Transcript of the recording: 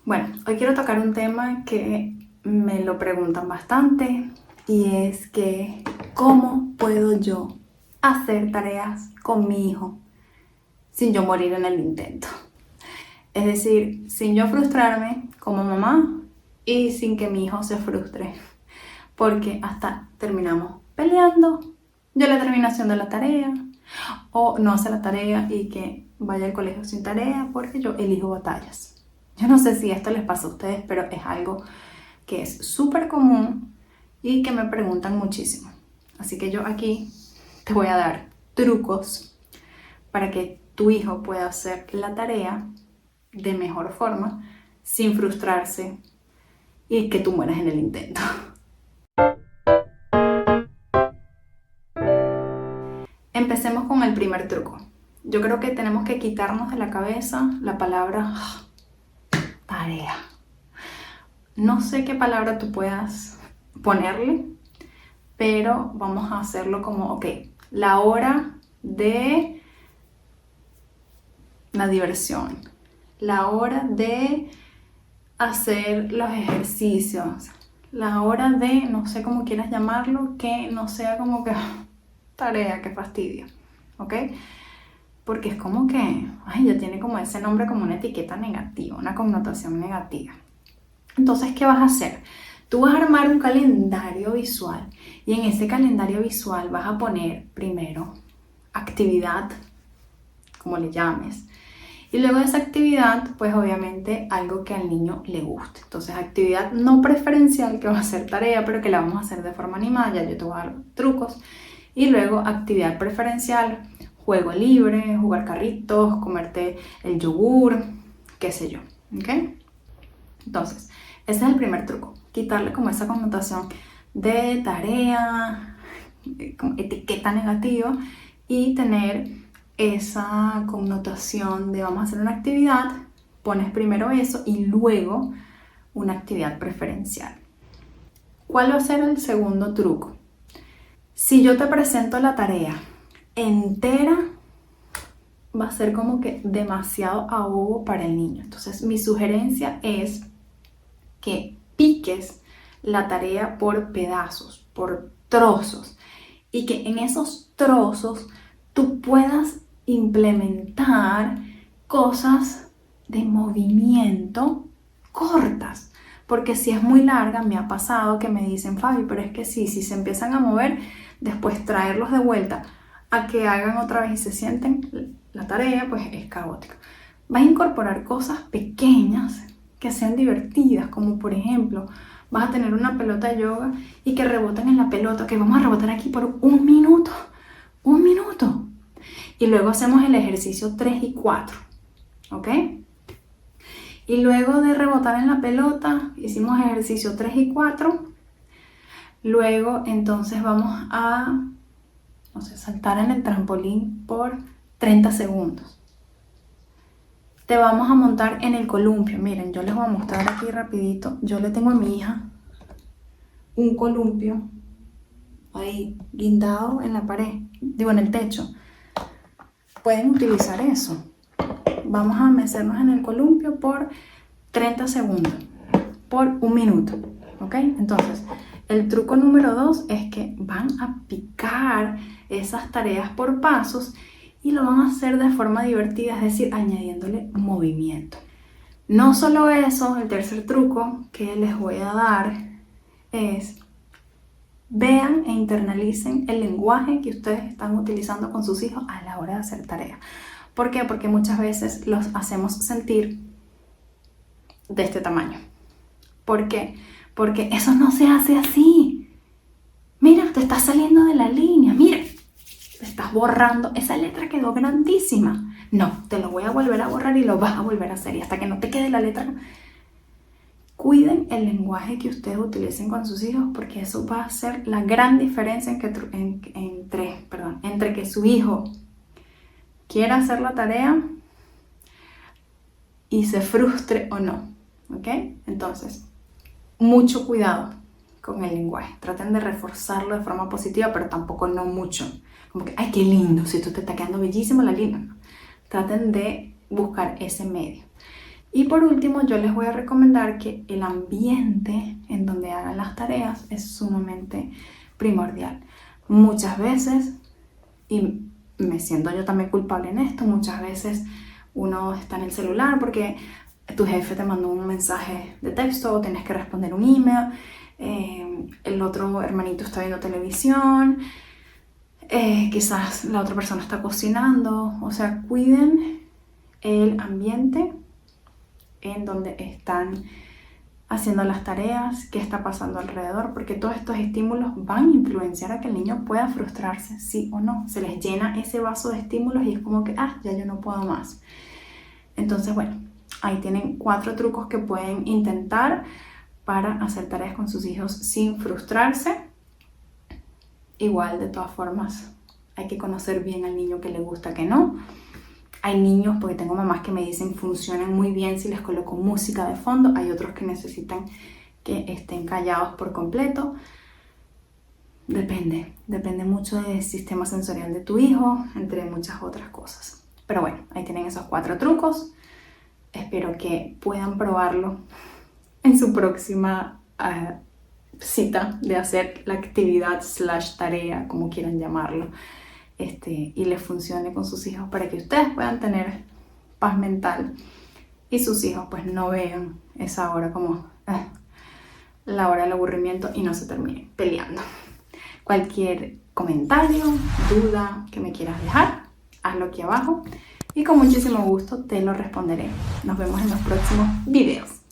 Bueno, hoy quiero tocar un tema que me lo preguntan bastante y es que ¿cómo puedo yo hacer tareas con mi hijo sin yo morir en el intento? Es decir, sin yo frustrarme como mamá y sin que mi hijo se frustre, porque hasta terminamos peleando, yo le termino haciendo la tarea o no hace la tarea y que vaya al colegio sin tarea porque yo elijo batallas. Yo no sé si esto les pasa a ustedes, pero es algo que es súper común y que me preguntan muchísimo. Así que yo aquí te voy a dar trucos para que tu hijo pueda hacer la tarea de mejor forma, sin frustrarse y que tú mueras en el intento. Empecemos con el primer truco. Yo creo que tenemos que quitarnos de la cabeza la palabra tarea. No sé qué palabra tú puedas ponerle, pero vamos a hacerlo como, ok, la hora de la diversión, la hora de hacer los ejercicios, la hora de, no sé cómo quieras llamarlo, que no sea como que tarea, que fastidio, ¿ok? Porque es como que, ay, ya tiene como ese nombre como una etiqueta negativa, una connotación negativa. Entonces, ¿qué vas a hacer? Tú vas a armar un calendario visual y en ese calendario visual vas a poner primero actividad, como le llames, y luego de esa actividad, pues obviamente algo que al niño le guste. Entonces, actividad no preferencial, que va a ser tarea, pero que la vamos a hacer de forma animada, ya yo te voy a dar trucos. Y luego actividad preferencial, juego libre, jugar carritos, comerte el yogur, qué sé yo, ¿ok? Entonces, ese es el primer truco, quitarle como esa connotación de tarea, como etiqueta negativa y tener esa connotación de vamos a hacer una actividad, pones primero eso y luego una actividad preferencial. ¿Cuál va a ser el segundo truco? Si yo te presento la tarea entera, va a ser como que demasiado ahogo para el niño. Entonces, mi sugerencia es que piques la tarea por pedazos, por trozos, y que en esos trozos tú puedas implementar cosas de movimiento cortas. Porque si es muy larga, me ha pasado que me dicen, Fabi, pero es que sí, si se empiezan a mover, después traerlos de vuelta a que hagan otra vez y se sienten, la tarea pues es caótica. Vas a incorporar cosas pequeñas que sean divertidas, como por ejemplo, vas a tener una pelota de yoga y que reboten en la pelota, que vamos a rebotar aquí por un minuto, y luego hacemos el ejercicio 3 y 4, ¿ok? Y luego de rebotar en la pelota, hicimos ejercicio 3 y 4, luego entonces vamos a, no sé, saltar en el trampolín por 30 segundos. Te vamos a montar en el columpio. Miren, yo les voy a mostrar aquí rapidito. Yo le tengo a mi hija un columpio ahí guindado en la pared, digo en el techo. Pueden utilizar eso. Vamos a mecernos en el columpio por 30 segundos, por un minuto, ¿ok? Entonces, el truco número 2 es que van a picar esas tareas por pasos y lo van a hacer de forma divertida, es decir, añadiéndole movimiento. No solo eso, el tercer truco que les voy a dar es vean e internalicen el lenguaje que ustedes están utilizando con sus hijos a la hora de hacer tareas. ¿Por qué? Porque muchas veces los hacemos sentir de este tamaño. ¿Por qué? Porque eso no se hace así. Mira, te estás saliendo de la línea, mira, te estás borrando, esa letra quedó grandísima. No, te lo voy a volver a borrar y lo vas a volver a hacer y hasta que no te quede la letra. Cuiden el lenguaje que ustedes utilicen con sus hijos porque eso va a ser la gran diferencia entre que su hijo quiera hacer la tarea y se frustre o no, ¿ok? Entonces, mucho cuidado con el lenguaje. Traten de reforzarlo de forma positiva, pero tampoco no mucho. Como que, ay, qué lindo, si esto te está quedando bellísimo la línea. Traten de buscar ese medio. Y por último, yo les voy a recomendar que el ambiente en donde hagan las tareas es sumamente primordial. Muchas veces, y me siento yo también culpable en esto, muchas veces uno está en el celular porque tu jefe te mandó un mensaje de texto o tienes que responder un email, el otro hermanito está viendo televisión, quizás la otra persona está cocinando. O sea, cuiden el ambiente en donde están haciendo las tareas, qué está pasando alrededor, porque todos estos estímulos van a influenciar a que el niño pueda frustrarse, sí o no. Se les llena ese vaso de estímulos y es como que, ya yo no puedo más. Entonces, bueno, ahí tienen 4 trucos que pueden intentar para hacer tareas con sus hijos sin frustrarse. Igual, de todas formas, hay que conocer bien al niño que le gusta, que no. Hay niños, porque tengo mamás que me dicen funcionan muy bien si les coloco música de fondo. Hay otros que necesitan que estén callados por completo. Depende mucho del sistema sensorial de tu hijo, entre muchas otras cosas. Pero bueno, ahí tienen esos 4 trucos. Espero que puedan probarlo en su próxima cita de hacer la actividad / tarea, como quieran llamarlo. Y les funcione con sus hijos para que ustedes puedan tener paz mental y sus hijos pues no vean esa hora como la hora del aburrimiento y no se terminen peleando. Cualquier comentario, duda que me quieras dejar, hazlo aquí abajo y con muchísimo gusto te lo responderé. Nos vemos en los próximos videos.